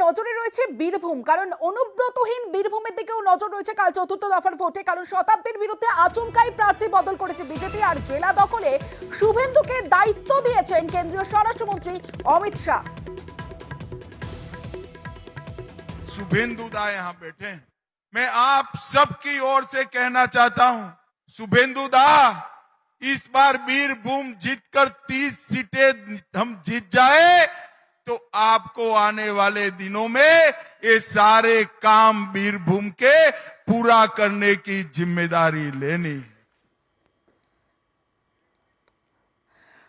নজরে রয়েছে বীরভূম, কারণ অনুব্রতহীন বীরভূমের দিকেও নজর রয়েছে কাল চতুর্থ দফার ভোটে। কারণ শতাব্দীর বিরুদ্ধে আচমকাই প্রার্থী বদল করেছে বিজেপি, আর জেলা দখলে শুভেন্দুকে দায়িত্ব দিয়েছেন কেন্দ্রীয় স্বরাষ্ট্রমন্ত্রী অমিত শাহ। शुभेंदु दा यहाँ बैठे हैं। मैं आप सबकी ओर से कहना चाहता हूं, शुभेंदु दा इस बार बीरभूम जीतकर 30 सीटें हम जीत जाए तो आपको आने वाले दिनों में ये सारे काम बीरभूम के पूरा करने की जिम्मेदारी लेनी है।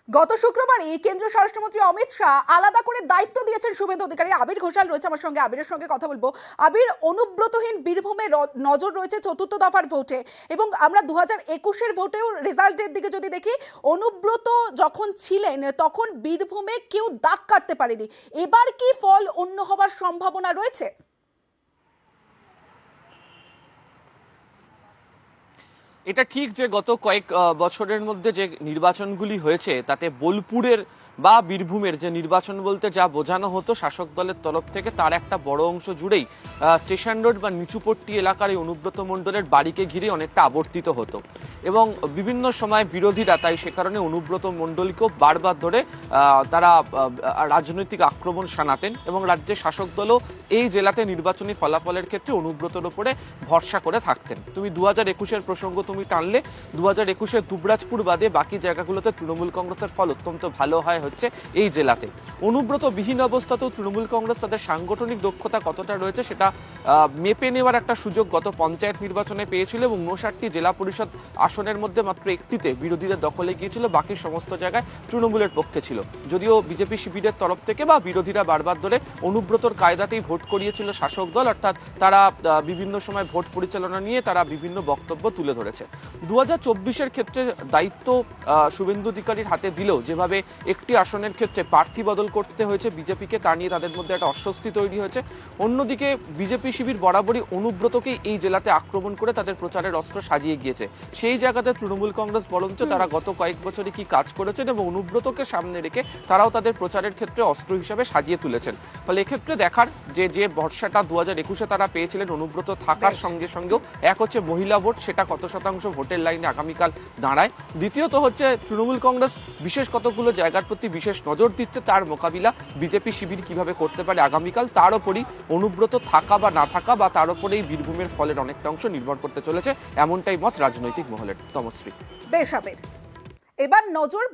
গত শুক্রবারই কেন্দ্রীয় স্বরাষ্ট্রমন্ত্রী অমিত শাহ আলাদা করে দায়িত্ব দিয়েছেন শুভেন্দু অধিকারী। আবির ঘোষাল রয়েছে আমার সঙ্গে, আবিরের সঙ্গে কথা বলবো। আবির, অনুব্রতহীন বীরভূমে নজর রয়েছে চতুর্থ দফার ভোটে, এবং আমরা 2021-এর ভোটেও রেজাল্টের দিকে যদি দেখি, অনুব্রত যখন ছিলেন তখন বীরভূমে কেউ দাগ কাটতে পারেনি। এবার কি ফল অন্য হবার সম্ভাবনা রয়েছে? এটা ঠিক যে গত কয়েক বছরের মধ্যে যে নির্বাচনগুলি হয়েছে তাতে বোলপুরের বা বীরভূমের যে নির্বাচন বলতে যা বোঝানো হতো শাসক দলের তরফ থেকে, তার একটা বড় অংশ জুড়েই স্টেশন রোড বা নিচুপট্টি এলাকার এই অনুব্রত মণ্ডলের বাড়িকে ঘিরে অনেকটা আবর্তিত হতো, এবং বিভিন্ন সময় বিরোধীরা তাই সে কারণে অনুব্রত মণ্ডলকেও বারবার ধরে তারা রাজনৈতিক আক্রমণ শানাতেন, এবং রাজ্যের শাসক দলও এই জেলাতে নির্বাচনী ফলাফলের ক্ষেত্রে অনুব্রতর উপরে ভরসা করে থাকতেন। তুমি 2021-এর প্রসঙ্গ তুমি টানলে, 2021-এর দুবরাজপুর বাদে বাকি জায়গাগুলোতে তৃণমূল কংগ্রেসের ফল অত্যন্ত ভালো হয় হচ্ছে এই জেলাতে। অনুব্রত বিহীন অবস্থাতেও তৃণমূল কংগ্রেস তাদের সাংগঠনিক দক্ষতা কতটা রয়েছে সেটা মেপে নেওয়ার একটা সুযোগ গত পঞ্চায়েত নির্বাচনে পেয়েছিল, এবং 59টি জেলা পরিষদ আসনের মধ্যে মাত্র একটিতে বিরোধীদের দখলে গিয়েছিল, বাকি সমস্ত জায়গায় তৃণমূলের পক্ষে ছিল। যদিও বিজেপি শিবিরের তরফ থেকে বা বিরোধীরা বারবার ধরে অনুব্রতর কায়দাতেই ভোট করিয়েছিল শাসক দল, অর্থাৎ তারা বিভিন্ন সময় ভোট পরিচালনা নিয়ে তারা বিভিন্ন বক্তব্য তুলে ধরেছে। 2024-এর ক্ষেত্রে দায়িত্ব শুভেন্দু অধিকারীর হাতে দিলেও যেভাবে একটি আসনের ক্ষেত্রে প্রার্থী বদল করতে হয়েছে বিজেপিকে, তা নিয়ে তাদের মধ্যে একটা অস্বস্তি তৈরি হয়েছে। অন্যদিকে বিজেপি শিবির বরাবরই অনুব্রতকে এই জেলাতে আক্রমণ করে তাদের প্রচারের অস্ত্র সাজিয়ে গিয়েছে। সেই জায়গাতে তৃণমূল কংগ্রেস বরঞ্চ তারা গত কয়েক বছরে কি কাজ করেছেন এবং অনুব্রতকে সামনে রেখে তারাও তাদের প্রচারের ক্ষেত্রে অস্ত্র হিসাবে সাজিয়ে তুলেছেন। ফলে এক্ষেত্রে দেখার যে ভরসাটা 2021-এ তারা পেয়েছিলেন অনুব্রত থাকার সঙ্গে সঙ্গেও, এক হচ্ছে মহিলা ভোট, সেটা কত শতাংশ ভোটের লাইনে আগামীকাল দাঁড়ায়, দ্বিতীয়ত হচ্ছে তৃণমূল কংগ্রেস বিশেষ কতগুলো জায়গার প্রতি বিশেষ নজর দিচ্ছে, তার মোকাবিলা বিজেপি শিবির কিভাবে করতে পারে আগামীকাল, তার উপরই অনুব্রত থাকা বা না থাকা বা তার উপরেই বীরভূমের ফলের অনেকটা অংশ নির্ভর করতে চলেছে, এমনটাই মত রাজনৈতিক মহলের। তমশ্রী। বেশ আবির, এবার নজর